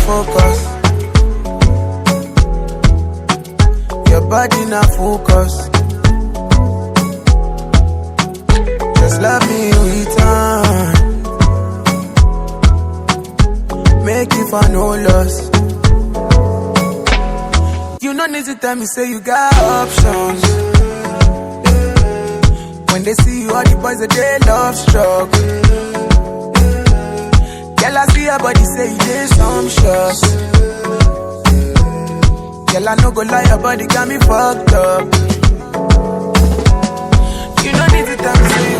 focus. Your body na focus. Just love me return. Make you for no loss. You no need to tell me say you got options. When they see you, all the boys they love struggle. Girl, I see your body say you did some shots. Girl, I no go lie, your body got me fucked up. You no need to tell me say